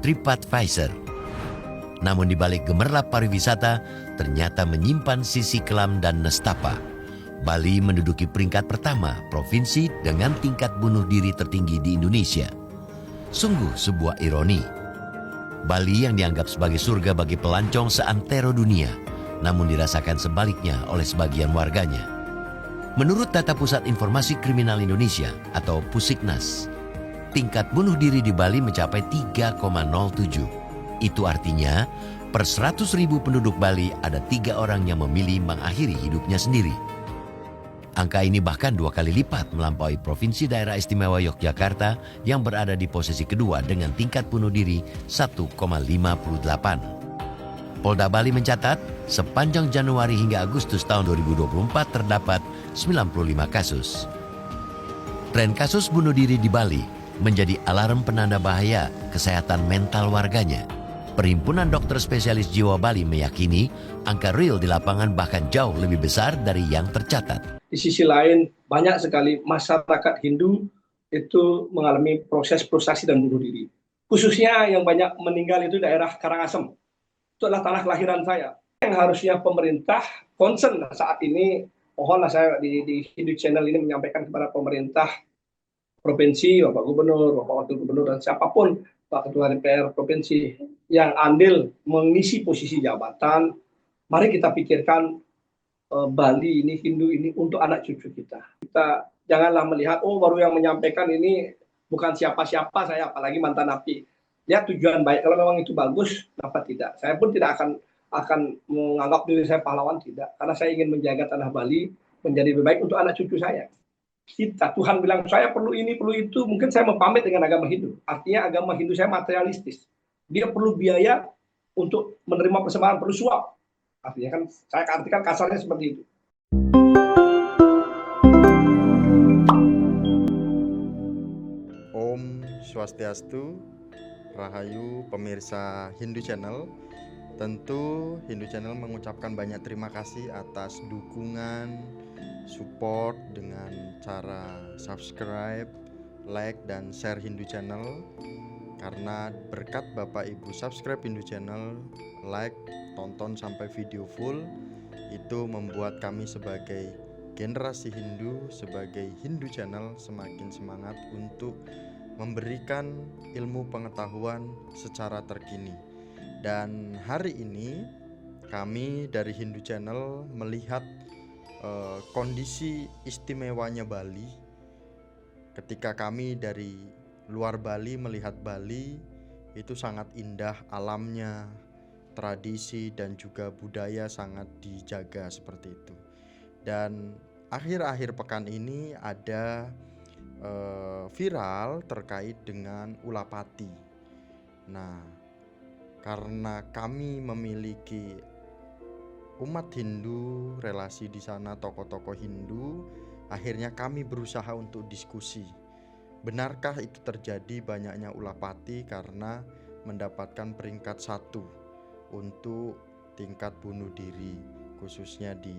TripAdvisor. Namun di balik gemerlap pariwisata, ternyata menyimpan sisi kelam dan nestapa. Bali menduduki peringkat pertama provinsi dengan tingkat bunuh diri tertinggi di Indonesia. Sungguh sebuah ironi. Bali yang dianggap sebagai surga bagi pelancong seantero dunia, namun dirasakan sebaliknya oleh sebagian warganya. Menurut data Pusat Informasi Kriminal Indonesia atau Pusiknas, tingkat bunuh diri di Bali mencapai 3,07. Itu artinya per 100.000 penduduk Bali ada 3 orang yang memilih mengakhiri hidupnya sendiri. Angka ini bahkan 2 kali lipat melampaui Provinsi Daerah Istimewa Yogyakarta yang berada di posisi kedua dengan tingkat bunuh diri 1,58. Polda Bali mencatat sepanjang Januari hingga Agustus tahun 2024 terdapat 95 kasus. Tren kasus bunuh diri di Bali menjadi alarm penanda bahaya kesehatan mental warganya. Perhimpunan Dokter Spesialis Jiwa Bali meyakini angka real di lapangan bahkan jauh lebih besar dari yang tercatat. Di sisi lain, banyak sekali masyarakat Hindu itu mengalami proses frustasi dan bunuh diri. Khususnya yang banyak meninggal itu daerah Karangasem. Itu adalah tanah kelahiran saya. Yang harusnya pemerintah concern saat ini, mohonlah saya di Hindu Channel ini menyampaikan kepada pemerintah provinsi, Bapak Gubernur, Bapak Wakil Gubernur, dan siapapun, Pak Ketua DPR Provinsi yang andil mengisi posisi jabatan, mari kita pikirkan Bali ini, Hindu ini untuk anak cucu kita. Kita janganlah melihat, oh baru yang menyampaikan ini bukan siapa-siapa saya, apalagi mantan napi. Ya tujuan baik, kalau memang itu bagus, kenapa tidak? Saya pun tidak akan menganggap diri saya pahlawan, tidak. Karena saya ingin menjaga tanah Bali menjadi lebih baik untuk anak cucu saya. Kita, Tuhan bilang saya perlu ini, perlu itu, mungkin saya mau pamit dengan agama Hindu. Artinya agama Hindu saya materialistis. Dia perlu biaya untuk menerima persembahan, perlu suap. Artinya kan, saya artikan kasarnya seperti itu. Om Swastiastu, Rahayu pemirsa Hindu Channel. Tentu Hindu Channel mengucapkan banyak terima kasih atas dukungan, support dengan cara subscribe, like, dan share Hindu Channel. Karena berkat Bapak Ibu subscribe Hindu Channel, like, tonton sampai video full, itu membuat kami sebagai generasi Hindu, sebagai Hindu Channel semakin semangat untuk memberikan ilmu pengetahuan secara terkini. Dan hari ini kami dari Hindu Channel melihat kondisi istimewanya Bali. Ketika kami dari luar Bali melihat Bali, itu sangat indah alamnya, tradisi dan juga budaya sangat dijaga seperti itu. Dan akhir-akhir pekan ini ada viral terkait dengan Ulapati. Nah, karena kami memiliki umat Hindu, relasi di sana, tokoh-tokoh Hindu, akhirnya kami berusaha untuk diskusi. Benarkah itu terjadi banyaknya Ulapati karena mendapatkan peringkat 1 untuk tingkat bunuh diri, khususnya di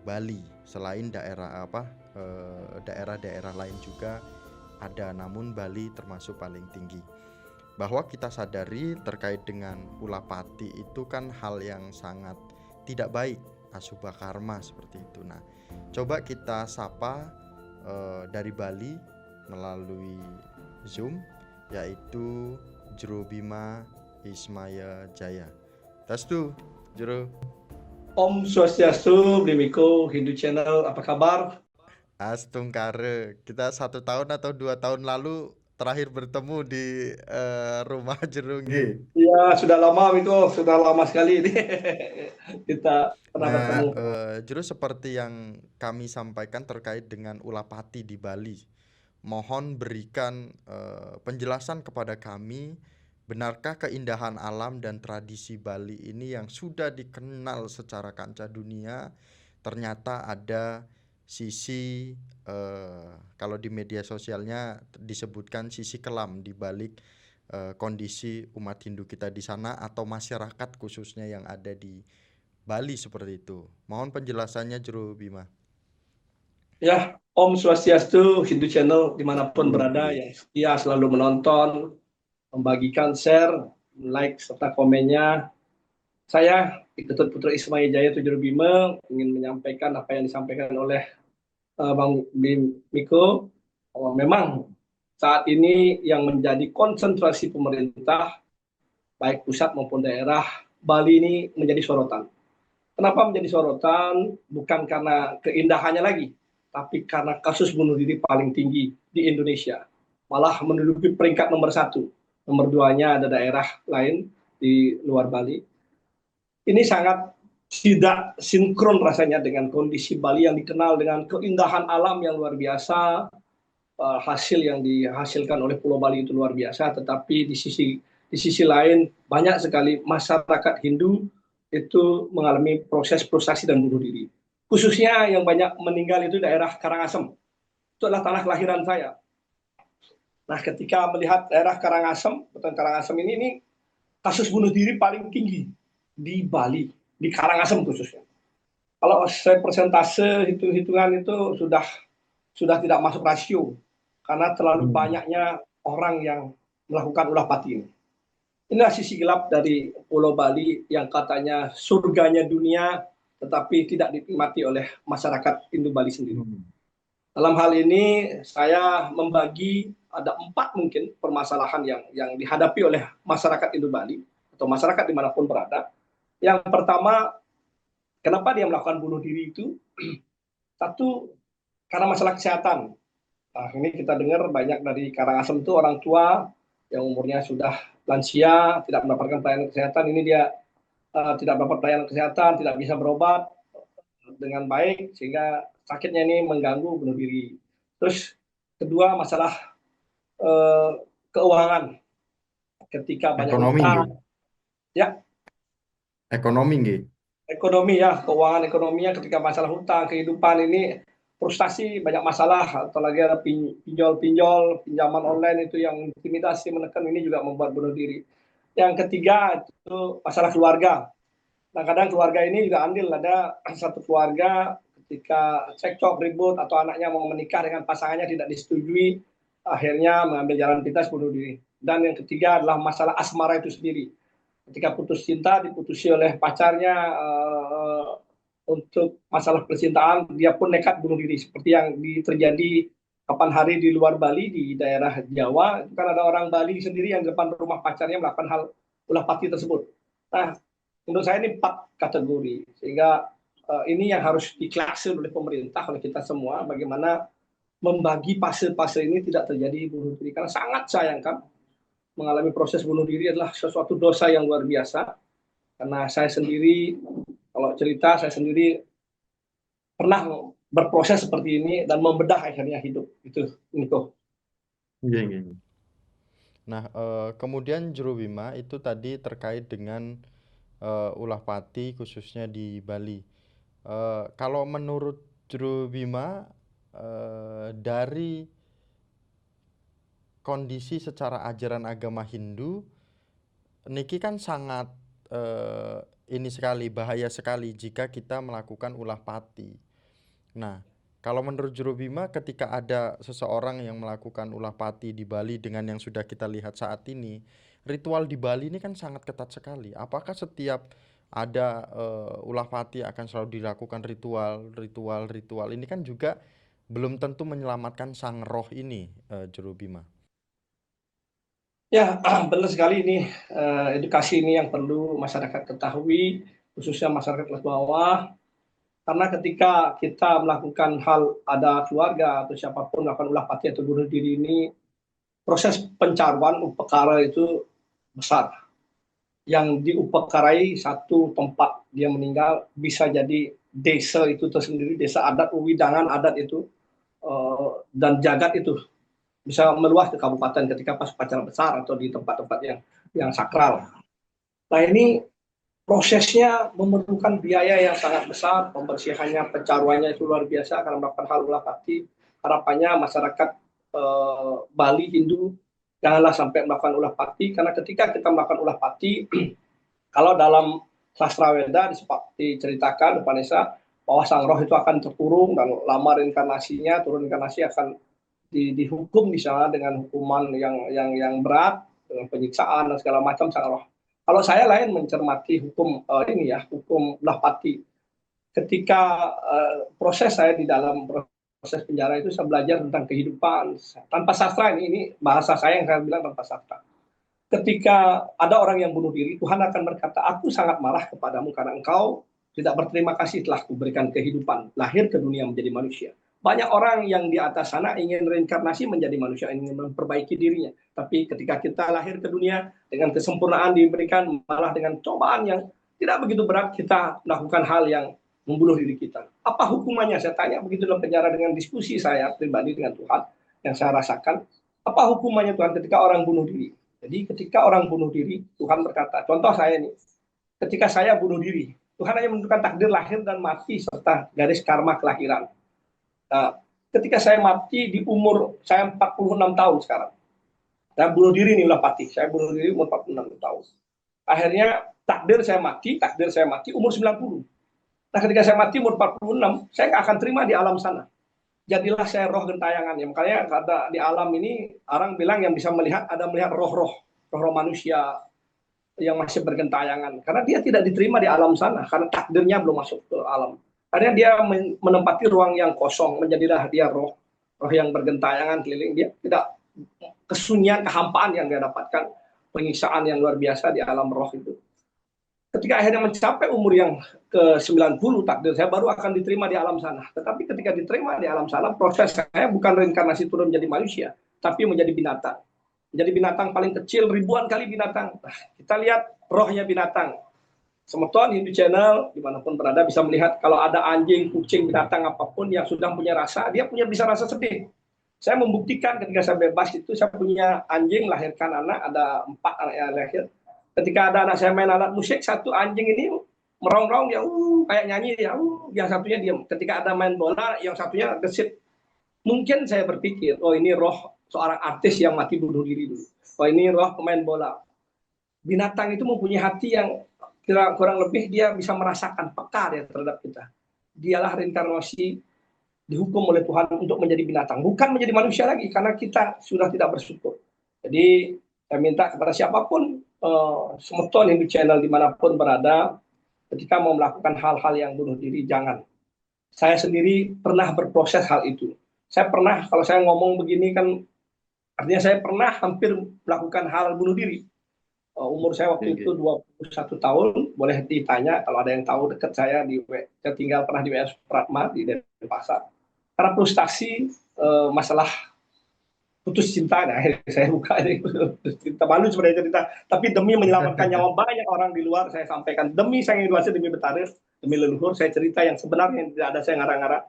Bali. Selain daerah-daerah lain juga ada, namun Bali termasuk paling tinggi. Bahwa kita sadari terkait dengan Ulapati itu kan hal yang sangat tidak baik, asubha karma seperti itu. Nah, coba kita sapa dari Bali melalui Zoom, yaitu Jero Bima Ismaya Jaya. Tastu, Jero. Om Swastiastu, Blimiko, Hindu Channel, apa kabar? Astungkare, kita 1 tahun atau 2 tahun lalu terakhir bertemu di rumah Jero. Iya, sudah lama Miko, sudah lama sekali ini kita pernah bertemu. Jero, seperti yang kami sampaikan terkait dengan Ulapati di Bali, mohon berikan penjelasan kepada kami. Benarkah keindahan alam dan tradisi Bali ini yang sudah dikenal secara kancah dunia ternyata ada sisi kalau di media sosialnya disebutkan sisi kelam di balik kondisi umat Hindu kita di sana atau masyarakat khususnya yang ada di Bali seperti itu. Mohon penjelasannya Jero Bima. Ya, Om Swastiastu, Hindu Channel dimanapun berada yang setia selalu menonton. membagikan share, like serta komennya. Saya Ketut Putra Ismail Jaya Tujurubima ingin menyampaikan apa yang disampaikan oleh Bang Miko. Memang saat ini yang menjadi konsentrasi pemerintah baik pusat maupun daerah, Bali ini menjadi sorotan. Kenapa menjadi sorotan? Bukan karena keindahannya lagi, tapi karena kasus bunuh diri paling tinggi di Indonesia. Malah menduduki peringkat nomor 1. Nomor 2-nya ada daerah lain di luar Bali. Ini sangat tidak sinkron rasanya dengan kondisi Bali yang dikenal dengan keindahan alam yang luar biasa, hasil yang dihasilkan oleh Pulau Bali itu luar biasa, tetapi di sisi lain banyak sekali masyarakat Hindu itu mengalami proses frustasi dan bunuh diri. Khususnya yang banyak meninggal itu daerah Karangasem. Itu adalah tanah kelahiran saya. Nah, ketika melihat daerah Karangasem, betul Karangasem ini kasus bunuh diri paling tinggi di Bali, di Karangasem khususnya. Kalau saya persentase hitung-hitungan itu sudah tidak masuk rasio karena terlalu banyaknya orang yang melakukan ulah pati ini. Inilah sisi gelap dari Pulau Bali yang katanya surganya dunia, tetapi tidak dinikmati oleh masyarakat Hindu Bali sendiri. Dalam hal ini saya membagi ada 4 mungkin permasalahan yang dihadapi oleh masyarakat Hindu Bali atau masyarakat dimanapun berada. Yang pertama, kenapa dia melakukan bunuh diri itu? Satu, karena masalah kesehatan. Nah, ini kita dengar banyak dari Karangasem itu orang tua yang umurnya sudah lansia, tidak mendapatkan pelayanan kesehatan. Ini dia tidak dapat pelayanan kesehatan, tidak bisa berobat dengan baik, sehingga sakitnya ini mengganggu bunuh diri. Terus kedua, masalah keuangan. Ketika banyak utang, ya. Ekonomi ya, keuangan ekonominya ketika masalah hutang, kehidupan ini frustasi, banyak masalah, atau lagi ada pinjol, pinjaman online itu yang intimidasi, menekan, ini juga membuat bunuh diri. Yang ketiga itu masalah keluarga. Nah, kadang keluarga ini juga andil, ada satu keluarga ketika cekcok, ribut, atau anaknya mau menikah dengan pasangannya tidak disetujui, akhirnya mengambil jalan pintas bunuh diri. Dan yang ketiga adalah masalah asmara itu sendiri. Ketika putus cinta, diputusi oleh pacarnya untuk masalah percintaan, dia pun nekat bunuh diri. Seperti yang terjadi kapan hari di luar Bali, di daerah Jawa, itu kan ada orang Bali sendiri yang depan rumah pacarnya melakukan hal ulah pati tersebut. Nah, menurut saya ini 4 kategori. Sehingga ini yang harus diklase oleh pemerintah, oleh kita semua, bagaimana membagi fase-fase ini tidak terjadi bunuh diri. Karena sangat sayangkan, mengalami proses bunuh diri adalah sesuatu dosa yang luar biasa. Karena saya sendiri, kalau cerita, saya sendiri pernah berproses seperti ini dan membedah akhirnya hidup. Itu, Niko. Nah, kemudian Jurubima itu tadi terkait dengan ulah pati khususnya di Bali. Kalau menurut Jurubima, dari kondisi secara ajaran agama Hindu, niki kan sangat ini sekali, bahaya sekali jika kita melakukan ulah pati. Nah, kalau menurut Jurubima, ketika ada seseorang yang melakukan ulah pati di Bali dengan yang sudah kita lihat saat ini, ritual di Bali ini kan sangat ketat sekali. Apakah setiap ada ulah pati akan selalu dilakukan ritual? Ini kan juga belum tentu menyelamatkan sang roh ini, Jurubima. Ya, benar sekali ini edukasi ini yang perlu masyarakat ketahui, khususnya masyarakat kelas bawah. Karena ketika kita melakukan hal, ada keluarga atau siapapun melakukan ulah pati atau bunuh diri ini, proses pencarian upekara itu besar. Yang diupekarai satu tempat dia meninggal, bisa jadi desa itu tersendiri, desa adat, widangan adat itu, dan jagat itu bisa meluas ke kabupaten ketika pas upacara besar atau di tempat-tempat yang sakral. Nah, ini prosesnya memerlukan biaya yang sangat besar, pembersihannya, pencaruannya itu luar biasa karena melakukan hal ulah pati. Harapannya masyarakat Bali Hindu janganlah sampai melakukan ulah pati, karena ketika kita melakukan ulah pati, kalau dalam sastra Weda diceritakan depan Esa bahwa sang roh itu akan terkurung dan lama reinkarnasinya, turun reinkarnasi akan dihukum misalnya dengan hukuman yang berat, dengan penyiksaan dan segala macam sangat roh. Kalau saya lain mencermati hukum ini ya, hukum belah pati. Ketika proses saya di dalam proses penjara itu saya belajar tentang kehidupan tanpa sastra, ini bahasa saya yang saya bilang tanpa sastra. Ketika ada orang yang bunuh diri, Tuhan akan berkata, aku sangat marah kepadamu karena engkau tidak berterima kasih telah kuberikan kehidupan, lahir ke dunia menjadi manusia. Banyak orang yang di atas sana ingin reinkarnasi menjadi manusia, ingin memperbaiki dirinya. Tapi ketika kita lahir ke dunia dengan kesempurnaan diberikan, malah dengan cobaan yang tidak begitu berat, kita melakukan hal yang membunuh diri kita. Apa hukumannya? Saya tanya begitu dalam penjara dengan diskusi saya pribadi dengan Tuhan yang saya rasakan. Apa hukumannya Tuhan ketika orang bunuh diri? Jadi ketika orang bunuh diri, Tuhan berkata, contoh saya nih, ketika saya bunuh diri, Tuhan hanya menentukan takdir lahir dan mati serta garis karma kelahiran. Nah, ketika saya mati di umur saya 46 tahun sekarang, dan bunuh diri nih ulah pati, saya bunuh diri umur 46 tahun. Akhirnya takdir saya mati umur 90. Nah ketika saya mati umur 46, saya nggak akan terima di alam sana. Jadilah saya roh gentayangan ya. Makanya kata di alam ini orang bilang yang bisa melihat ada melihat roh-roh manusia yang masih bergentayangan karena dia tidak diterima di alam sana karena takdirnya belum masuk ke alam. Karena dia menempati ruang yang kosong, menjadilah dia roh yang bergentayangan keliling, dia tidak kesunyian, kehampaan yang dia dapatkan, penyiksaan yang luar biasa di alam roh itu. Ketika akhirnya mencapai umur yang ke-90, takdir saya baru akan diterima di alam sana. Tetapi ketika diterima di alam sana, proses saya bukan reinkarnasi turun menjadi manusia, tapi menjadi binatang. Menjadi binatang paling kecil, ribuan kali binatang. Nah, kita lihat rohnya binatang. Semeton Hindu Channel, dimanapun berada, bisa melihat kalau ada anjing, kucing, binatang apapun yang sudah punya rasa, dia punya bisa rasa sedih. Saya membuktikan ketika saya bebas itu, saya punya anjing, lahirkan anak, ada 4 anak yang lahir. Ketika ada anak saya main alat musik, satu anjing ini merongrong ya kayak nyanyi ya yang satunya diam. Ketika ada main bola, yang satunya gesit. Mungkin saya berpikir, oh ini roh seorang artis yang mati bunuh diri dulu. Oh ini roh pemain bola. Binatang itu mempunyai hati yang kurang lebih dia bisa merasakan peka ya terhadap kita. Dialah reinkarnasi dihukum oleh Tuhan untuk menjadi binatang, bukan menjadi manusia lagi karena kita sudah tidak bersyukur. Jadi saya minta kepada siapapun Semeton Hindu Channel dimanapun berada, ketika mau melakukan hal-hal yang bunuh diri, jangan. Saya sendiri pernah berproses hal itu. Saya pernah, kalau saya ngomong begini kan, artinya saya pernah hampir melakukan hal bunuh diri. Umur saya waktu itu 21 tahun, boleh ditanya kalau ada yang tahu dekat saya, saya tinggal pernah di WS Pratma di Denpasar. Karena frustasi masalah putus cinta, nah akhirnya saya buka ini cerita malu sebenarnya cerita, tapi demi menyelamatkan nyawa banyak orang di luar saya sampaikan, demi saya Indonesia, demi Betarir, demi leluhur, saya cerita yang sebenarnya yang tidak ada saya ngarang-ngarang.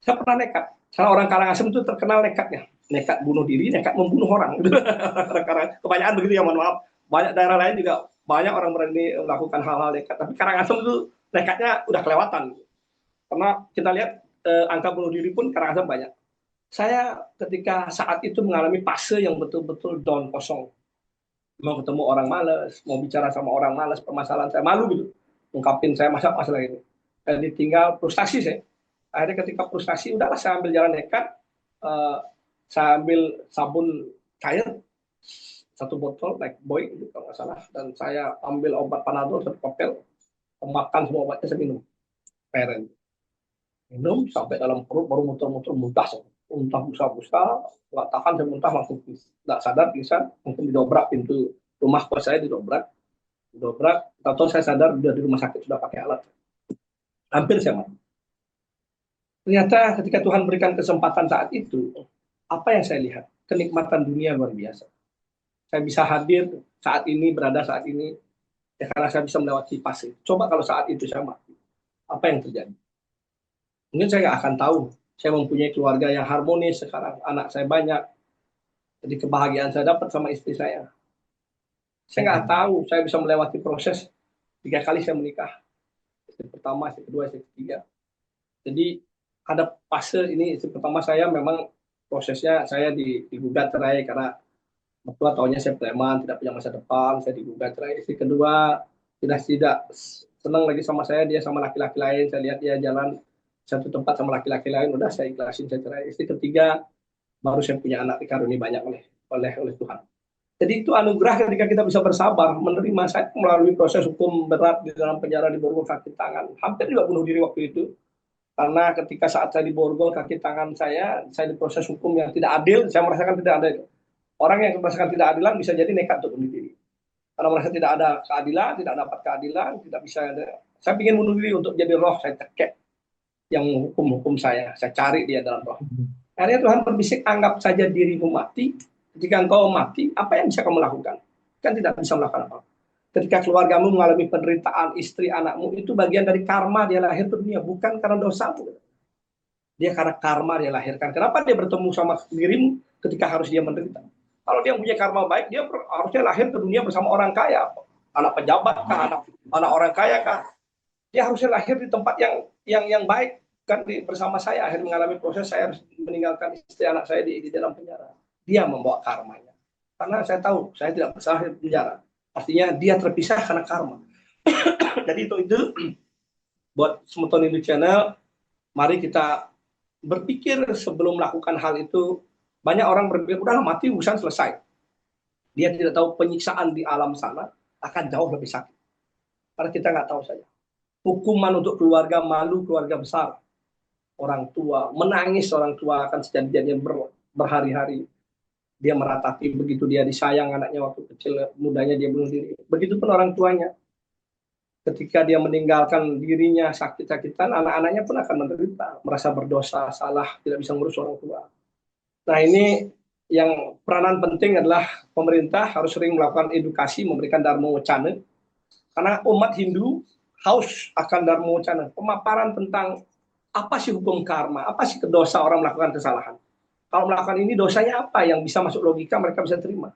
Saya pernah nekat, karena orang Karangasem itu terkenal nekatnya, nekat bunuh diri, nekat membunuh orang. Kebanyakan begitu ya, mohon maaf. Banyak daerah lain juga banyak orang berani melakukan hal-hal nekat, tapi Karangasem itu nekatnya udah kelewatan. Karena kita lihat angka bunuh diri pun Karangasem banyak. Saya ketika saat itu mengalami fase yang betul-betul down, kosong. Mau ketemu orang malas, mau bicara sama orang malas, permasalahan saya malu gitu. Ungkapin saya masalah ini. Jadi tinggal frustasi saya. Akhirnya ketika frustasi, udahlah saya ambil jalan nekat. Saya ambil sabun cair, 1 botol, like boy, gitu, kalau nggak salah. Dan saya ambil obat Panadol, 1 kopel. Makan semua obatnya, saya minum. Peren. Minum sampai dalam perut, baru muter-muter muntah. Muntah busa-busa, nggak tahan saya muntah langsung nggak sadar bisa mungkin didobrak pintu rumah kos saya didobrak, tahu saya sadar udah di rumah sakit sudah pakai alat, hampir saya mati. Ternyata ketika Tuhan berikan kesempatan saat itu, apa yang saya lihat kenikmatan dunia luar biasa. Saya bisa hadir saat ini, berada saat ini ya karena saya bisa melewati fase. Coba kalau saat itu saya mati, apa yang terjadi? Mungkin saya nggak akan tahu. Saya mempunyai keluarga yang harmonis sekarang, anak saya banyak, jadi kebahagiaan saya dapat sama istri saya. Saya nggak tahu, saya bisa melewati proses 3 kali saya menikah, istri pertama, istri kedua, istri ketiga. Jadi ada fase ini, istri pertama saya memang prosesnya saya digugat cerai karena mertua taunya saya preman, tidak punya masa depan, saya digugat cerai. Istri kedua tidak senang lagi sama saya, dia sama laki-laki lain, saya lihat dia jalan satu tempat sama laki-laki lain, udah saya ikhlasin, saya cerai. Istri ketiga baru saya punya anak dikaruniai banyak oleh Tuhan. Jadi itu anugerah ketika kita bisa bersabar menerima. Saya melalui proses hukum berat di dalam penjara di Borgol kaki tangan. Hampir juga bunuh diri waktu itu. Karena ketika saat saya di Borgol kaki tangan saya diproses hukum yang tidak adil. Saya merasakan tidak adil. Orang yang merasakan tidak adilan bisa jadi nekat untuk bunuh diri. Karena merasa tidak ada keadilan, tidak dapat keadilan, tidak bisa ada. Saya ingin bunuh diri untuk jadi roh, saya cekek yang hukum saya cari dia dalam roh. Akhirnya Tuhan berbisik, anggap saja dirimu mati. Ketika engkau mati, apa yang bisa kamu lakukan? Kan tidak bisa melakukan apa. Ketika keluargamu mengalami penderitaan, istri, anakmu, itu bagian dari karma dia lahir ke dunia, bukan karena dosamu. Dia karena karma dia lahirkan. Kenapa dia bertemu sama dirimu ketika harus dia menderita? Kalau dia punya karma baik, dia harusnya lahir ke dunia bersama orang kaya, anak pejabat kah, anak orang kaya kah. Dia harusnya lahir di tempat yang baik, kan bersama saya. Akhirnya mengalami proses, saya harus meninggalkan istri anak saya di dalam penjara. Dia membawa karmanya. Karena saya tahu saya tidak bersalah di penjara. Artinya dia terpisah karena karma. Jadi itu buat Semeton Hindu Channel, mari kita berpikir sebelum melakukan hal itu. Banyak orang berpikir, udahlah mati urusan selesai. Dia tidak tahu penyiksaan di alam sana akan jauh lebih sakit. Karena kita nggak tahu saja. Hukuman untuk keluarga, malu keluarga besar. Orang tua, menangis orang tua akan sejadi-jadinya berhari-hari. Dia meratapi begitu dia disayang anaknya waktu kecil, mudanya dia bunuh diri. Begitupun orang tuanya. Ketika dia meninggalkan dirinya sakit-sakitan, anak-anaknya pun akan menderita, merasa berdosa, salah, tidak bisa ngurus orang tua. Nah ini yang peranan penting adalah pemerintah harus sering melakukan edukasi, memberikan Dharma Wacana. Karena umat Hindu haus akan Dharma Wacana, pemaparan tentang apa sih hukum karma, apa sih dosa orang melakukan kesalahan. Kalau melakukan ini dosanya apa yang bisa masuk logika mereka bisa terima.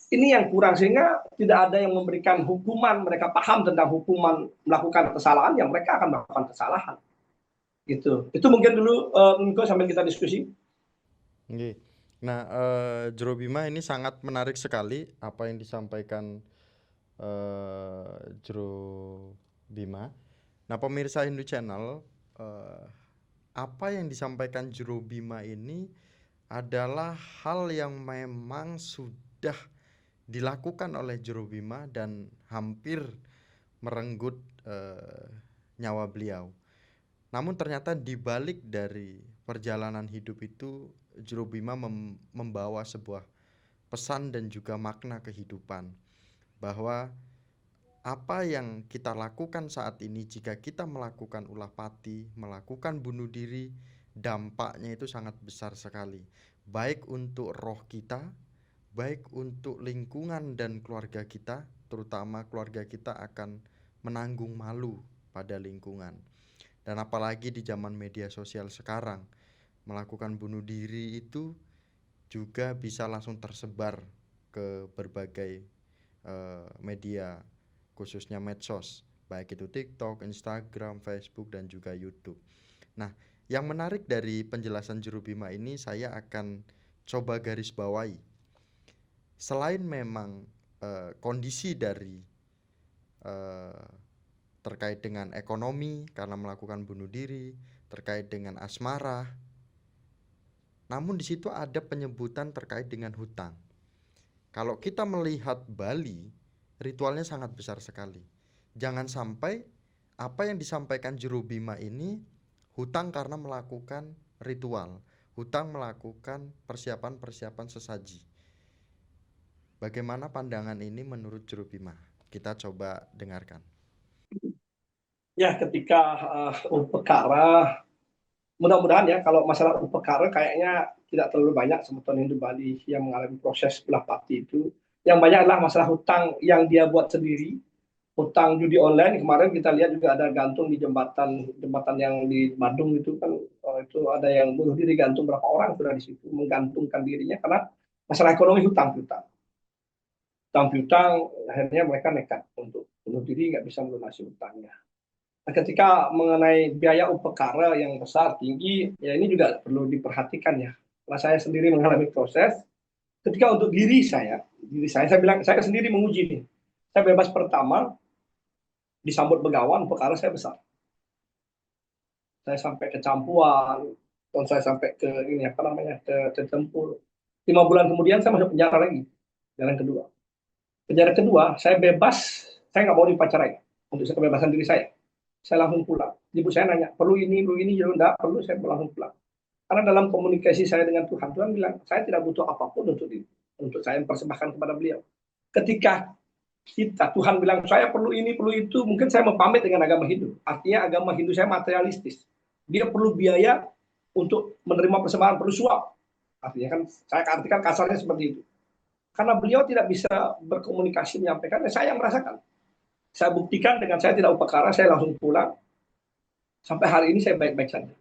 Ini yang kurang, sehingga tidak ada yang memberikan hukuman, mereka paham tentang hukuman melakukan kesalahan, yang mereka akan melakukan kesalahan. Gitu. Itu mungkin dulu sambil kita diskusi. Oke. Nah, Jero Bima, ini sangat menarik sekali apa yang disampaikan Jero Bima. Nah, pemirsa Hindu Channel, apa yang disampaikan Jero Bima ini adalah hal yang memang sudah dilakukan oleh Jero Bima dan hampir merenggut nyawa beliau. Namun ternyata di balik dari perjalanan hidup itu, Jero Bima membawa sebuah pesan dan juga makna kehidupan, bahwa apa yang kita lakukan saat ini, jika kita melakukan ulah pati, melakukan bunuh diri, dampaknya itu sangat besar sekali, baik untuk roh kita, baik untuk lingkungan dan keluarga kita. Terutama keluarga kita akan menanggung malu pada lingkungan. Dan apalagi di zaman media sosial sekarang, melakukan bunuh diri itu juga bisa langsung tersebar ke berbagai media, khususnya medsos, baik itu TikTok, Instagram, Facebook, dan juga YouTube. Nah, yang menarik dari penjelasan Jero Bima ini, saya akan coba garis bawahi. Selain memang kondisi dari terkait dengan ekonomi karena melakukan bunuh diri, terkait dengan asmara, namun di situ ada penyebutan terkait dengan hutang. Kalau kita melihat Bali, ritualnya sangat besar sekali. Jangan sampai apa yang disampaikan Jero Bima ini hutang karena melakukan ritual, hutang melakukan persiapan-persiapan sesaji. Bagaimana pandangan ini menurut Jero Bima? Kita coba dengarkan. Ya, ketika upekara, mudah-mudahan ya, kalau masalah upekara kayaknya tidak terlalu banyak Semeton Hindu Bali yang mengalami proses belah pati itu. Yang banyak adalah masalah hutang yang dia buat sendiri, hutang judi online. Kemarin kita lihat juga ada gantung di jembatan yang di Badung itu kan, itu ada yang bunuh diri, gantung berapa orang sudah di situ menggantungkan dirinya karena masalah ekonomi, hutang. Akhirnya mereka nekat untuk bunuh diri, nggak bisa melunasi hutangnya. Nah, ketika mengenai biaya upekara yang besar, tinggi, ya ini juga perlu diperhatikan ya. Karena saya sendiri mengalami proses, ketika untuk diri saya bilang, saya sendiri menguji nih. Saya bebas pertama, disambut begawan, upekara saya besar. Saya sampai ke Campuan, dan saya sampai ke ini ke Tempur. 5 bulan kemudian saya masuk penjara lagi. Jalan kedua. Jalan kedua, saya bebas, saya nggak mau dipacarai untuk kebebasan diri saya. Saya langsung pulang. Ibu saya nanya, perlu ini, ya enggak perlu, saya langsung pulang. Karena dalam komunikasi saya dengan Tuhan, Tuhan bilang, saya tidak butuh apapun untuk saya mempersembahkan kepada beliau. Ketika Tuhan bilang, saya perlu ini, perlu itu, mungkin saya mau pamit dengan agama Hindu. Artinya agama Hindu saya materialistis. Dia perlu biaya untuk menerima persembahan, perlu suap. Artinya kan, saya artikan kasarnya seperti itu. Karena beliau tidak bisa berkomunikasi, menyampaikan, saya yang merasakan. Saya buktikan dengan saya tidak upakara, saya langsung pulang. Sampai hari ini saya baik-baik saja.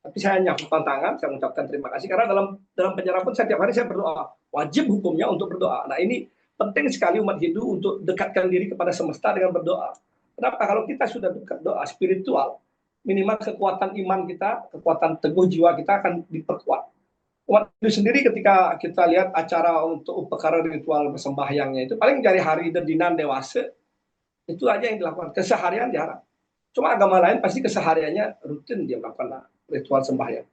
Tapi saya nyakukan tangan, saya mengucapkan terima kasih. Karena dalam penjara pun setiap hari saya berdoa. Wajib hukumnya untuk berdoa. Nah ini penting sekali umat Hindu untuk dekatkan diri kepada semesta dengan berdoa. Kenapa? Kalau kita sudah dekat doa spiritual, minimal kekuatan iman kita, kekuatan teguh jiwa kita akan diperkuat. Umat Hindu sendiri ketika kita lihat acara untuk upakara ritual bersembahyangnya itu paling dari hari dedinan dewasa, itu aja yang dilakukan. Keseharian jarang. Cuma agama lain pasti kesehariannya rutin dia melakukan ritual sembahyang.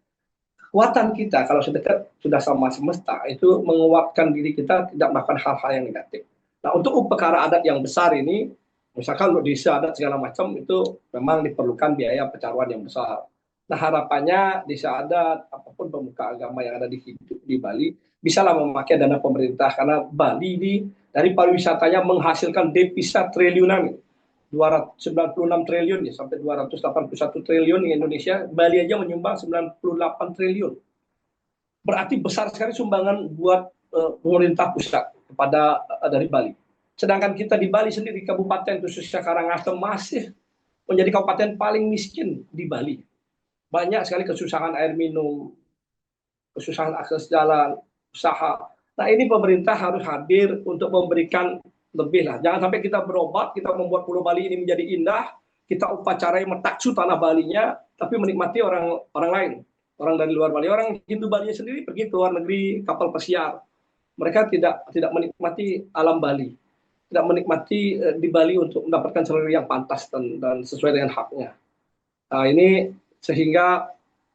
Kekuatan kita kalau sudah sama semesta itu menguatkan diri kita tidak melakukan hal-hal yang negatif. Nah untuk upakara adat yang besar ini, misalkan untuk desa adat segala macam itu memang diperlukan biaya pecaruan yang besar. Nah harapannya desa adat apapun pemuka agama yang ada di Bali bisalah memakai dana pemerintah karena Bali ini dari pariwisatanya menghasilkan devisa triliunan. 296 triliun ya sampai 281 triliun di Indonesia, Bali aja menyumbang 98 triliun. Berarti besar sekali sumbangan buat pemerintah pusat kepada dari Bali. Sedangkan kita di Bali sendiri kabupaten khususnya Karangasem masih menjadi kabupaten paling miskin di Bali. Banyak sekali kesusahan air minum, kesusahan akses jalan, usaha. Nah ini pemerintah harus hadir untuk memberikan lebih lah. Jangan sampai kita berobat, kita membuat Pulau Bali ini menjadi indah, kita upacarai metaksu tanah Balinya, tapi menikmati orang lain, orang dari luar Bali. Orang Hindu Bali sendiri pergi ke luar negeri kapal pesiar. Mereka tidak menikmati alam Bali, tidak menikmati di Bali untuk mendapatkan salary yang pantas dan sesuai dengan haknya. Nah, ini sehingga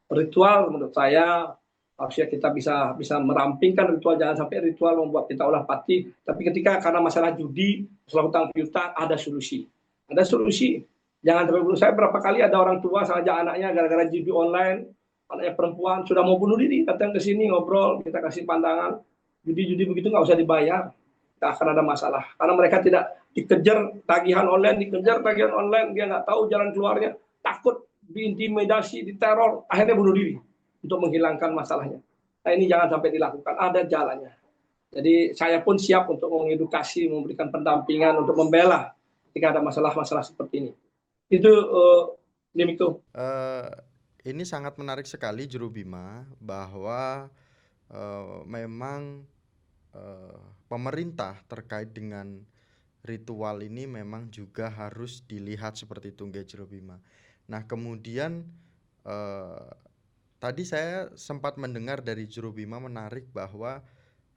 ritual menurut saya harusnya kita bisa merampingkan ritual, jangan sampai ritual membuat kita ulah pati. Tapi ketika karena masalah judi, masalah hutang piutang, ada solusi. Ada solusi. Jangan sampai bunuh. Saya berapa kali ada orang tua saja anaknya gara-gara judi online, anaknya perempuan sudah mau bunuh diri, datang ke sini ngobrol, kita kasih pandangan. Judi-judi begitu nggak usah dibayar, nggak akan ada masalah. Karena mereka tidak dikejar tagihan online, dia nggak tahu jalan keluarnya, takut diintimidasi, diteror, akhirnya bunuh diri untuk menghilangkan masalahnya. Nah ini jangan sampai dilakukan, ada jalannya. Jadi saya pun siap untuk mengedukasi, memberikan pendampingan untuk membela ketika ada masalah-masalah seperti ini. Itu demikian. Ini sangat menarik sekali Juru Bima bahwa memang pemerintah terkait dengan ritual ini memang juga harus dilihat seperti itu Juru Bima. Nah kemudian tadi saya sempat mendengar dari Juru Bima menarik bahwa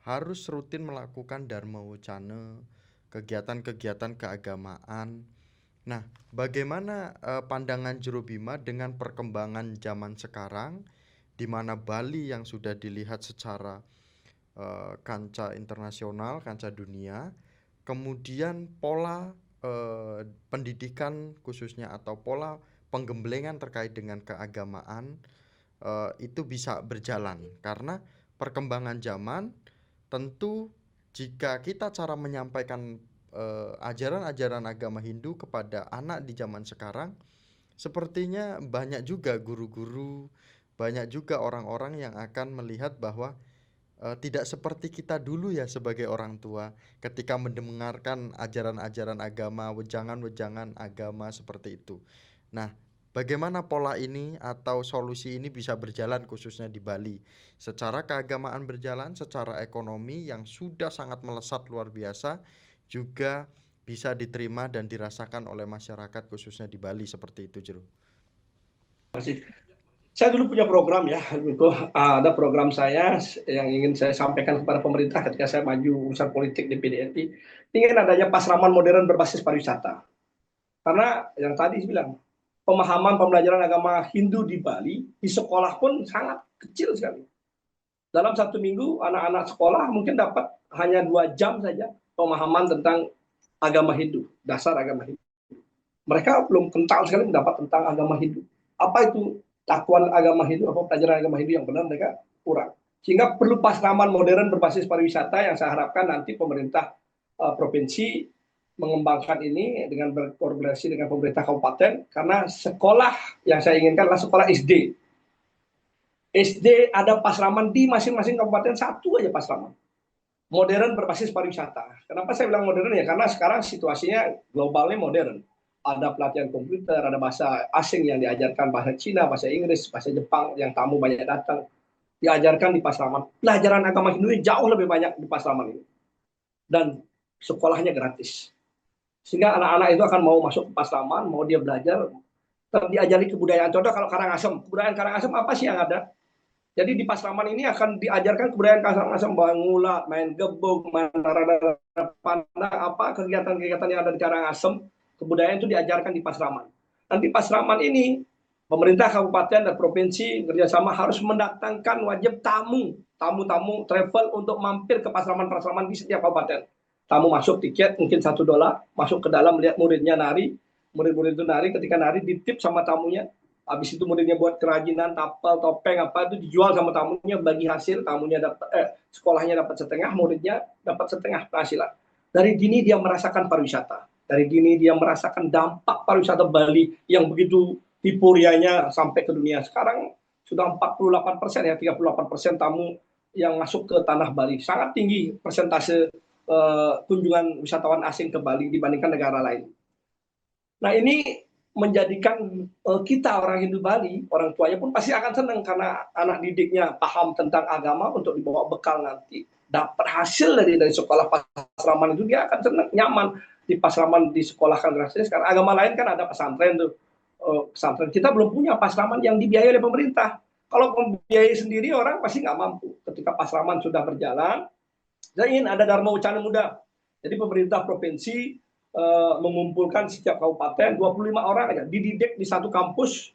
harus rutin melakukan Dharma Wucana, kegiatan-kegiatan keagamaan. Nah, bagaimana pandangan Juru Bima dengan perkembangan zaman sekarang, di mana Bali yang sudah dilihat secara kancah internasional, kancah dunia, kemudian pola pendidikan khususnya atau pola penggemblengan terkait dengan keagamaan itu bisa berjalan karena perkembangan zaman. Tentu jika kita cara menyampaikan ajaran-ajaran agama Hindu kepada anak di zaman sekarang, sepertinya banyak juga guru-guru, banyak juga orang-orang yang akan melihat bahwa tidak seperti kita dulu ya sebagai orang tua ketika mendengarkan ajaran-ajaran agama, wejangan-wejangan agama seperti itu. Nah, bagaimana pola ini atau solusi ini bisa berjalan khususnya di Bali? Secara keagamaan berjalan, secara ekonomi yang sudah sangat melesat luar biasa juga bisa diterima dan dirasakan oleh masyarakat khususnya di Bali seperti itu, Jero. Saya dulu punya program ya, itu ada program saya yang ingin saya sampaikan kepada pemerintah ketika saya maju urusan politik di PDIP, ingin adanya pasraman modern berbasis pariwisata. Karena yang tadi saya bilang, pemahaman pembelajaran agama Hindu di Bali di sekolah pun sangat kecil sekali. Dalam satu minggu anak-anak sekolah mungkin dapat hanya 2 jam saja pemahaman tentang agama Hindu, dasar agama Hindu. Mereka belum kental sekali mendapat tentang agama Hindu. Apa itu takwal agama Hindu, apa pelajaran agama Hindu yang benar, mereka kurang. Sehingga perlu pasraman modern berbasis pariwisata yang saya harapkan nanti pemerintah provinsi mengembangkan ini dengan berkolaborasi dengan pemerintah kabupaten, karena sekolah yang saya inginkan adalah sekolah SD. SD ada pasraman di masing-masing kabupaten, satu aja pasraman. Modern berbasis pariwisata. Kenapa saya bilang modern ya? Karena sekarang situasinya globalnya modern. Ada pelatihan komputer, ada bahasa asing yang diajarkan, bahasa Cina, bahasa Inggris, bahasa Jepang, yang tamu banyak datang. Diajarkan di pasraman. Pelajaran agama Hindu jauh lebih banyak di pasraman ini. Dan sekolahnya gratis. Sehingga anak-anak itu akan mau masuk ke pasraman, mau dia belajar, diajari kebudayaan. Contoh kalau Karangasem, kebudayaan Karangasem apa sih yang ada? Jadi di pasraman ini akan diajarkan kebudayaan Karangasem, bangulat, main gebuk, main pandang, apa kegiatan-kegiatan yang ada di Karangasem, kebudayaan itu diajarkan di pasraman. Dan di pasraman ini, pemerintah kabupaten dan provinsi kerjasama harus mendatangkan wajib tamu travel untuk mampir ke pasraman-pasraman di setiap kabupaten. Tamu masuk tiket mungkin $1, masuk ke dalam lihat muridnya nari, murid-murid itu nari, ketika nari ditip sama tamunya, habis itu muridnya buat kerajinan, tapel, topeng, apa itu dijual sama tamunya, bagi hasil, tamunya dapat, sekolahnya dapat setengah, muridnya dapat setengah penghasilan. Dari dini dia merasakan pariwisata, dari dini dia merasakan dampak pariwisata Bali yang begitu hipurianya sampai ke dunia. Sekarang sudah 48% ya, 38% tamu yang masuk ke tanah Bali, sangat tinggi persentase kunjungan wisatawan asing ke Bali dibandingkan negara lain. Nah ini menjadikan kita orang Hindu Bali, orang tuanya pun pasti akan senang karena anak didiknya paham tentang agama untuk dibawa bekal nanti. Dapat hasil dari sekolah pasraman itu dia akan senang, nyaman di pasraman di sekolah kan gratis. Karena agama lain kan ada pesantren tuh. Pesantren kita belum punya pasraman yang dibiayai oleh pemerintah. Kalau membiayai sendiri orang pasti nggak mampu. Ketika pasraman sudah berjalan, saya ingin ada Dharma Wacana Muda. Jadi pemerintah provinsi mengumpulkan setiap kabupaten 25 orang aja, dididik di satu kampus,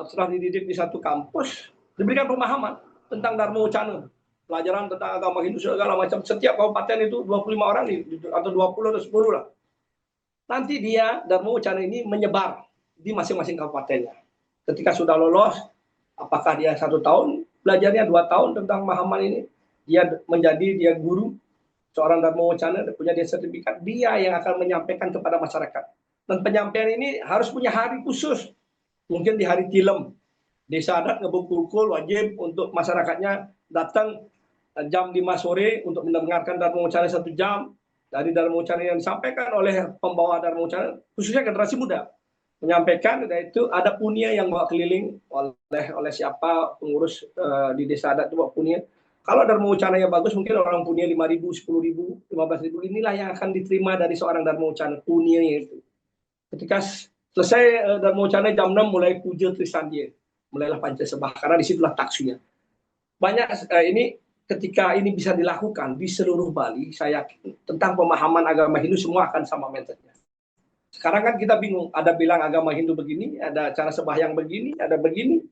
setelah dididik di satu kampus, diberikan pemahaman tentang Dharma Wacana, pelajaran tentang agama Hindu segala macam. Setiap kabupaten itu 25 orang atau 20 atau 10 lah. Nanti dia Dharma Wacana ini menyebar di masing-masing kabupatennya. Ketika sudah lolos, apakah dia 1 tahun, belajarnya 2 tahun tentang pemahaman ini, dia guru seorang Dharma Wacana, punya dia sertifikat, dia yang akan menyampaikan kepada masyarakat. Dan penyampaian ini harus punya hari khusus. Mungkin di hari Tilem, desa adat ngebukul wajib untuk masyarakatnya datang jam 5 sore untuk mendengarkan Dharma Wacana 1 jam. Dari Dharma Wacana yang disampaikan oleh pembawa Dharma Wacana, khususnya generasi muda, menyampaikan, yaitu ada punya yang bawa keliling oleh siapa pengurus di desa adat itu bawa punya. Kalau Dharma Wacana yang bagus, mungkin orang punya 5.000, 10.000, 15.000, inilah yang akan diterima dari seorang Dharma Wacana, punianya itu. Ketika selesai Dharma Wacana jam 6 mulai puja Trisandya, mulailah Pancasembah, karena disitulah taksunya. Banyak ini ketika ini bisa dilakukan di seluruh Bali, saya yakin tentang pemahaman agama Hindu semua akan sama mindsetnya. Sekarang kan kita bingung, ada bilang agama Hindu begini, ada cara sembahyang begini, ada begini,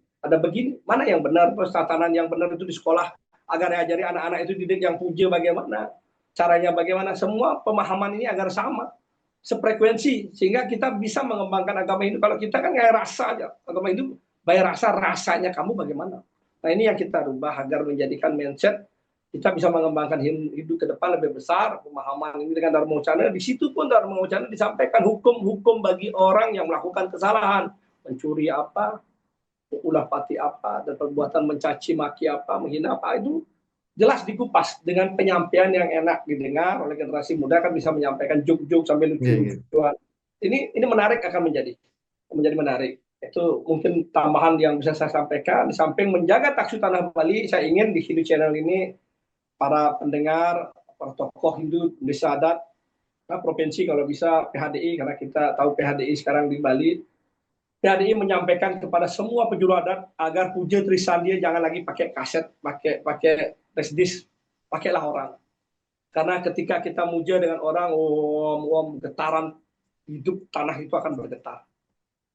mana yang benar, terus tatanan yang benar itu di sekolah, agar diajari anak-anak itu didik yang puja bagaimana, caranya bagaimana, semua pemahaman ini agar sama, sefrekuensi, sehingga kita bisa mengembangkan agama Hindu. Kalau kita kan kayak rasa aja, agama Hindu bayar rasanya kamu bagaimana. Nah ini yang kita rubah agar menjadikan mindset, kita bisa mengembangkan Hindu ke depan lebih besar, pemahaman ini dengan Dharma Wacana. Di situ pun Dharma Wacana disampaikan hukum-hukum bagi orang yang melakukan kesalahan, mencuri apa, ulah pati apa, dan perbuatan mencaci maki apa, menghina apa, itu jelas dikupas dengan penyampaian yang enak didengar oleh generasi muda, kan bisa menyampaikan juk-juk sambil lucu-lucuan. Ini menarik, akan menjadi menarik. Itu mungkin tambahan yang bisa saya sampaikan. Di samping menjaga taksu tanah Bali, saya ingin di Hindu Channel ini para pendengar, para tokoh Hindu, desa adat, provinsi kalau bisa PHDI, karena kita tahu PHDI sekarang di Bali. PHDI menyampaikan kepada semua penjuru adat agar puja Trisandya jangan lagi pakai kaset, pakai flash disk, pakailah orang. Karena ketika kita muja dengan orang, getaran hidup tanah itu akan bergetar.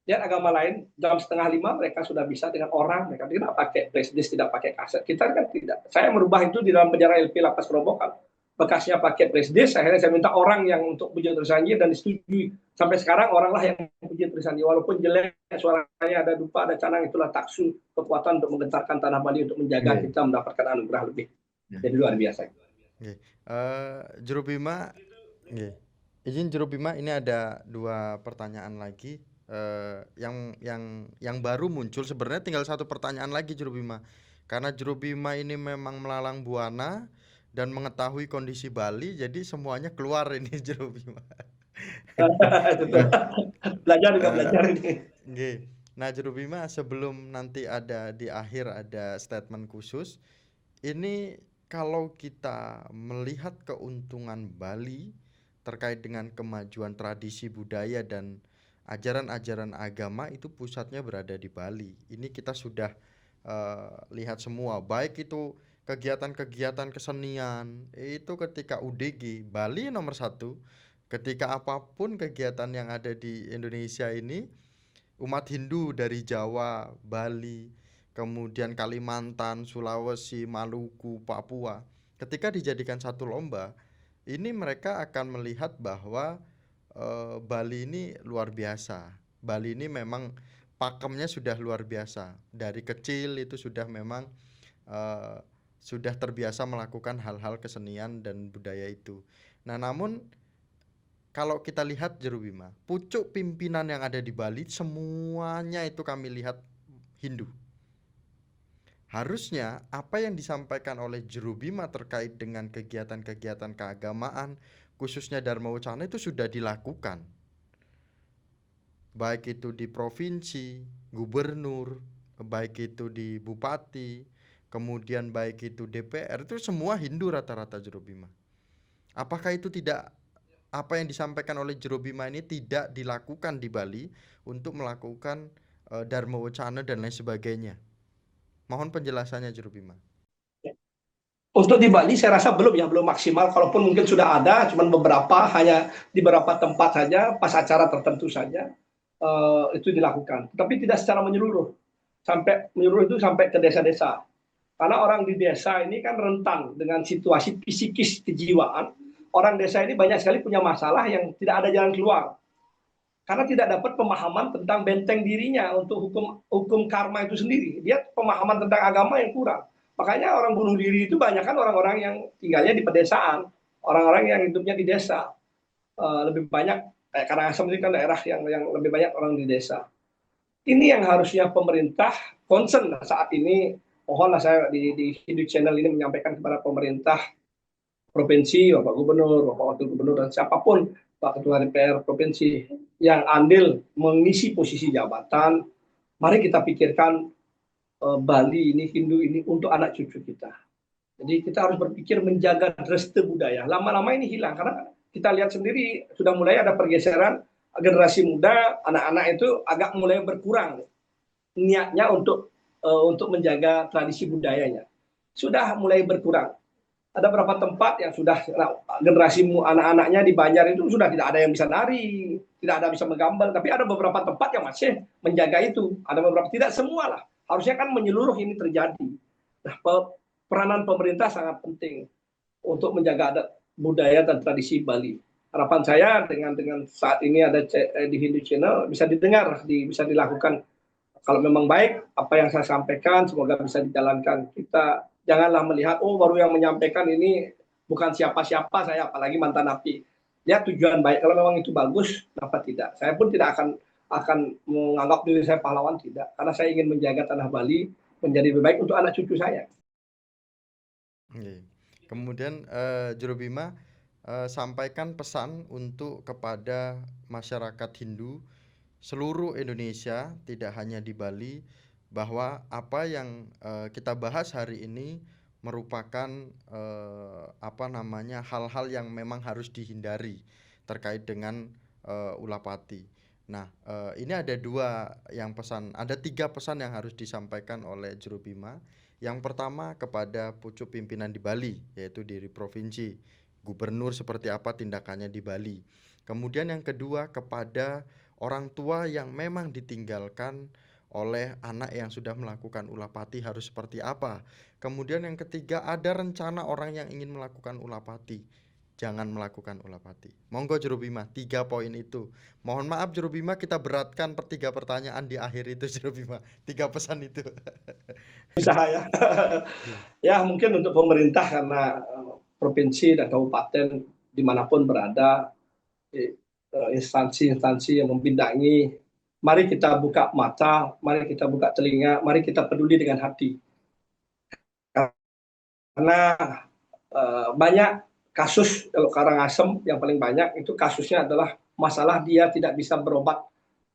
Lihat agama lain jam 4:30 mereka sudah bisa dengan orang, mereka tidak pakai flash tidak pakai kaset. Kita kan tidak. Saya merubah itu di dalam penjara LP Lapas Kerobokan. Bekasnya pakai flash akhirnya saya minta orang yang untuk puji Trisandi dan disetujui. Sampai sekarang oranglah yang puji Trisandi, walaupun jelek suaranya, ada dupa, ada canang, itulah taksu, kekuatan untuk menggentarkan tanah Bali, untuk menjaga kita mendapatkan anugerah lebih. Jadi luar biasa. Juru Bima, izin Juru Bima, ini ada 2 pertanyaan lagi yang baru muncul. Sebenarnya tinggal 1 pertanyaan lagi Juru Bima, karena Juru Bima ini memang melalang buana dan mengetahui kondisi Bali, jadi semuanya keluar ini Juru Bima. Belajar juga belajar ini. Nah Juru Bima, sebelum nanti ada di akhir ada statement khusus, ini kalau kita melihat keuntungan Bali terkait dengan kemajuan tradisi budaya dan ajaran-ajaran agama, itu pusatnya berada di Bali. Ini kita sudah lihat semua, baik itu kegiatan-kegiatan kesenian, itu ketika UDG, Bali nomor 1. Ketika apapun kegiatan yang ada di Indonesia ini, umat Hindu dari Jawa, Bali, kemudian Kalimantan, Sulawesi, Maluku, Papua, ketika dijadikan satu lomba, ini mereka akan melihat bahwa Bali ini luar biasa. Bali ini memang pakemnya sudah luar biasa. Dari kecil itu sudah memang sudah terbiasa melakukan hal-hal kesenian dan budaya itu. Nah, namun kalau kita lihat Juru Bima, pucuk pimpinan yang ada di Bali semuanya itu kami lihat Hindu. Harusnya apa yang disampaikan oleh Juru Bima terkait dengan kegiatan-kegiatan keagamaan, khususnya Dharma Wacana, itu sudah dilakukan. Baik itu di provinsi, gubernur, baik itu di bupati, kemudian baik itu DPR, itu semua Hindu rata-rata Juru Bima. Apakah itu tidak, apa yang disampaikan oleh Juru Bima ini tidak dilakukan di Bali untuk melakukan Dharma Wacana dan lain sebagainya? Mohon penjelasannya Juru Bima. Untuk di Bali saya rasa belum maksimal. Kalaupun mungkin sudah ada, cuman beberapa, hanya di beberapa tempat saja, pas acara tertentu saja itu dilakukan. Tapi tidak secara menyeluruh. Menyeluruh itu sampai ke desa-desa. Karena orang di desa ini kan rentan dengan situasi psikis kejiwaan. Orang desa ini banyak sekali punya masalah yang tidak ada jalan keluar. Karena tidak dapat pemahaman tentang benteng dirinya untuk hukum karma itu sendiri. Dia pemahaman tentang agama yang kurang. Makanya orang bunuh diri itu banyak kan orang-orang yang tinggalnya di pedesaan, orang-orang yang hidupnya di desa. Lebih banyak kayak Karangasem ini kan daerah yang lebih banyak orang di desa. Ini yang harusnya pemerintah concern saat ini. Mohonlah saya di Hindu Channel ini menyampaikan kepada pemerintah provinsi, Bapak Gubernur, Bapak Wakil Gubernur, dan siapapun, Pak Ketua DPR Provinsi yang andil mengisi posisi jabatan, mari kita pikirkan Bali ini, Hindu ini untuk anak cucu kita. Jadi kita harus berpikir menjaga dreste budaya. Lama-lama ini hilang, karena kita lihat sendiri sudah mulai ada pergeseran generasi muda, anak-anak itu agak mulai berkurang niatnya untuk menjaga tradisi budayanya. Sudah mulai berkurang. Ada beberapa tempat yang sudah generasi anak-anaknya di Banjar itu sudah tidak ada yang bisa nari, tidak ada bisa menggambal, tapi ada beberapa tempat yang masih menjaga itu. Ada beberapa, tidak semua lah. Harusnya kan menyeluruh ini terjadi. Nah, peranan pemerintah sangat penting untuk menjaga adat budaya dan tradisi Bali. Harapan saya dengan saat ini ada di Hindu Channel bisa didengar, bisa dilakukan. Kalau memang baik apa yang saya sampaikan, semoga bisa dijalankan. Kita janganlah melihat, oh baru yang menyampaikan ini bukan siapa-siapa saya, apalagi mantan napi. Lihat tujuan baik, kalau memang itu bagus, kenapa tidak? Saya pun tidak akan menganggap diri saya pahlawan, tidak. Karena saya ingin menjaga tanah Bali menjadi lebih baik untuk anak cucu saya. Kemudian Juru Bima sampaikan pesan untuk kepada masyarakat Hindu seluruh Indonesia, tidak hanya di Bali, bahwa apa yang kita bahas hari ini merupakan hal-hal yang memang harus dihindari terkait dengan Ulapati. Nah, ini ada tiga pesan yang harus disampaikan oleh Juru Bima. Yang pertama kepada pucuk pimpinan di Bali, yaitu di provinsi, gubernur seperti apa tindakannya di Bali. Kemudian yang kedua kepada orang tua yang memang ditinggalkan oleh anak yang sudah melakukan ulah pati harus seperti apa. Kemudian yang ketiga, ada rencana orang yang ingin melakukan ulah pati, jangan melakukan ulah pati. Monggo Juru Bima, 3 poin itu. Mohon maaf Juru Bima, kita beratkan 3 pertanyaan di akhir itu Juru Bima. 3 pesan itu. Usaha ya. Ya mungkin untuk pemerintah karena provinsi dan kabupaten dimanapun berada, instansi-instansi yang membidangi, mari kita buka mata, mari kita buka telinga, mari kita peduli dengan hati. Karena banyak kasus kalau Karangasem yang paling banyak itu kasusnya adalah masalah dia tidak bisa berobat,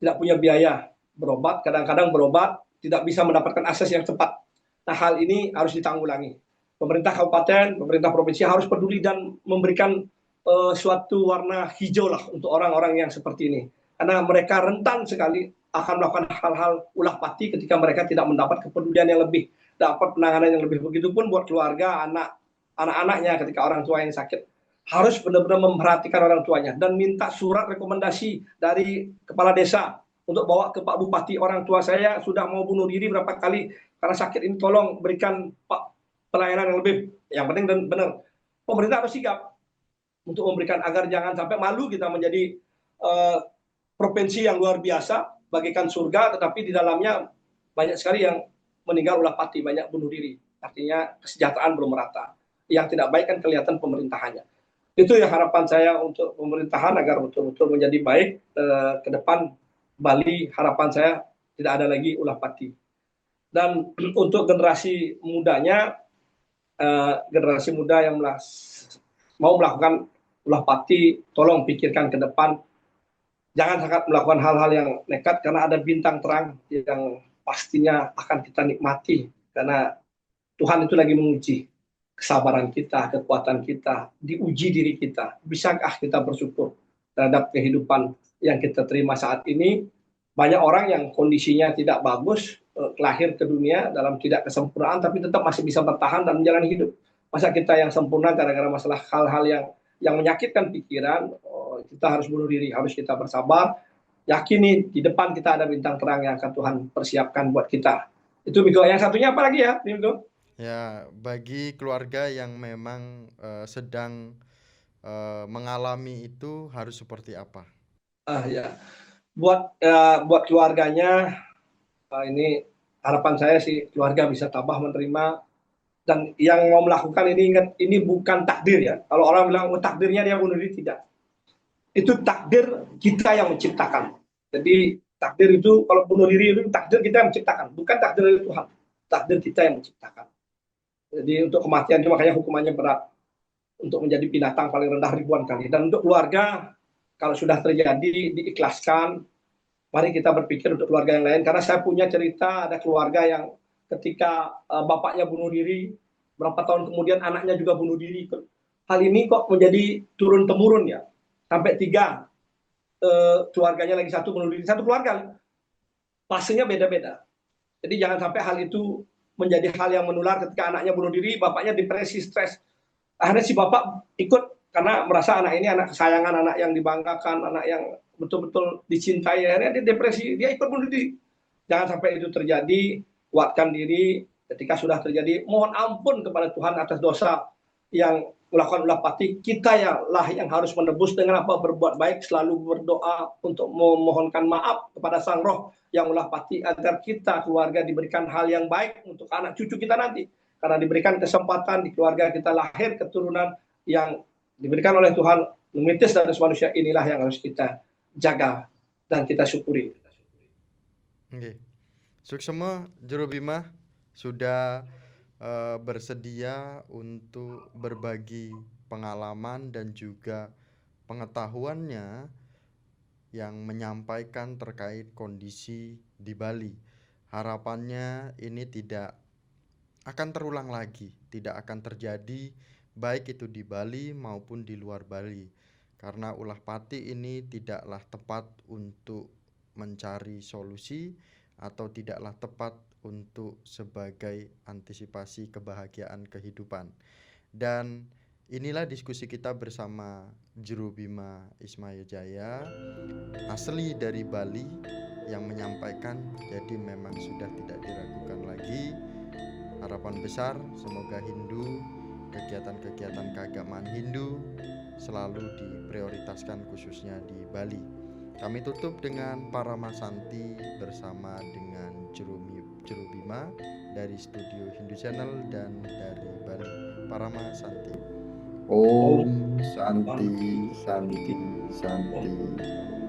tidak punya biaya berobat, kadang-kadang berobat tidak bisa mendapatkan akses yang cepat. Nah hal ini harus ditanggulangi. Pemerintah kabupaten, pemerintah provinsi harus peduli dan memberikan suatu warna hijau lah untuk orang-orang yang seperti ini. Karena mereka rentan sekali akan melakukan hal-hal ulah pati ketika mereka tidak mendapat kepedulian yang lebih, dapat penanganan yang lebih. Begitupun buat keluarga, anak-anaknya ketika orang tua yang sakit. Harus benar-benar memperhatikan orang tuanya dan minta surat rekomendasi dari kepala desa untuk bawa ke Pak Bupati, orang tua saya sudah mau bunuh diri berapa kali karena sakit ini, tolong berikan Pak pelayanan yang lebih. Yang penting dan benar, pemerintah harus sigap untuk memberikan agar jangan sampai malu kita menjadi provinsi yang luar biasa, bagaikan surga, tetapi di dalamnya banyak sekali yang meninggal ulah pati, banyak bunuh diri. Artinya kesejahteraan belum merata. Yang tidak baik kan kelihatan pemerintahannya. Itu ya harapan saya untuk pemerintahan agar betul-betul menjadi baik ke depan. Bali, harapan saya tidak ada lagi ulah pati. Dan untuk generasi mudanya, generasi muda yang mau melakukan ulah pati, tolong pikirkan ke depan. Jangan sangat melakukan hal-hal yang nekat karena ada bintang terang yang pastinya akan kita nikmati. Karena Tuhan itu lagi menguji kesabaran kita, kekuatan kita, diuji diri kita. Bisakah kita bersyukur terhadap kehidupan yang kita terima saat ini? Banyak orang yang kondisinya tidak bagus, lahir ke dunia dalam tidak kesempurnaan, tapi tetap masih bisa bertahan dan menjalani hidup. Masa kita yang sempurna gara-gara masalah hal-hal yang menyakitkan pikiran, kita harus bunuh diri, harus kita bersabar. Yakini di depan kita ada bintang terang yang akan Tuhan persiapkan buat kita. Itu Miko. Yang satunya apa lagi ya, Miko? Ya, bagi keluarga yang memang sedang mengalami itu harus seperti apa? Ya, buat keluarganya, ini harapan saya sih keluarga bisa tabah menerima, dan yang mau melakukan ini ingat, ini bukan takdir ya. Kalau orang bilang takdirnya dia bunuh diri, tidak. Itu takdir kita yang menciptakan. Jadi takdir itu, kalau bunuh diri itu takdir kita yang menciptakan, bukan takdir dari Tuhan. Takdir kita yang menciptakan. Jadi untuk kematian itu makanya hukumannya berat, untuk menjadi binatang paling rendah ribuan kali. Dan untuk keluarga, kalau sudah terjadi diikhlaskan, mari kita berpikir untuk keluarga yang lain. Karena saya punya cerita, ada keluarga yang ketika bapaknya bunuh diri, berapa tahun kemudian anaknya juga bunuh diri. Hal ini kok menjadi turun-temurun ya, sampai 3 keluarganya lagi satu bunuh diri, satu keluarga, fasenya beda-beda. Jadi jangan sampai hal itu menjadi hal yang menular ketika anaknya bunuh diri, bapaknya depresi, stres. Akhirnya si bapak ikut karena merasa anak ini anak kesayangan, anak yang dibanggakan, anak yang betul-betul dicintai. Akhirnya dia depresi, dia ikut bunuh diri. Jangan sampai itu terjadi. Kuatkan diri ketika sudah terjadi. Mohon ampun kepada Tuhan atas dosa yang melakukan ulah pati. Kita lah yang harus menebus dengan apa? Berbuat baik, selalu berdoa untuk memohonkan maaf kepada Sang Roh yang ulah pati, agar kita keluarga diberikan hal yang baik untuk anak cucu kita nanti. Karena diberikan kesempatan di keluarga kita lahir keturunan yang diberikan oleh Tuhan memitis dari manusia, inilah yang harus kita jaga dan kita syukuri. Oke. Suksema Juru Bima sudah bersedia untuk berbagi pengalaman dan juga pengetahuannya yang menyampaikan terkait kondisi di Bali. Harapannya ini tidak akan terulang lagi, tidak akan terjadi baik itu di Bali maupun di luar Bali. Karena ulah pati ini tidaklah tepat untuk mencari solusi atau tidaklah tepat untuk sebagai antisipasi kebahagiaan kehidupan. Dan Inilah diskusi kita bersama Juru Bima Ismail Jaya, asli dari Bali, yang menyampaikan jadi memang sudah tidak diragukan lagi. Harapan besar semoga Hindu, kegiatan-kegiatan keagamaan Hindu selalu diprioritaskan khususnya di Bali. Kami tutup dengan Paramasanti bersama dengan Juru Bima dari studio Hindu Channel dan dari Bali. Paramasanti. Om Santi Santi Santi.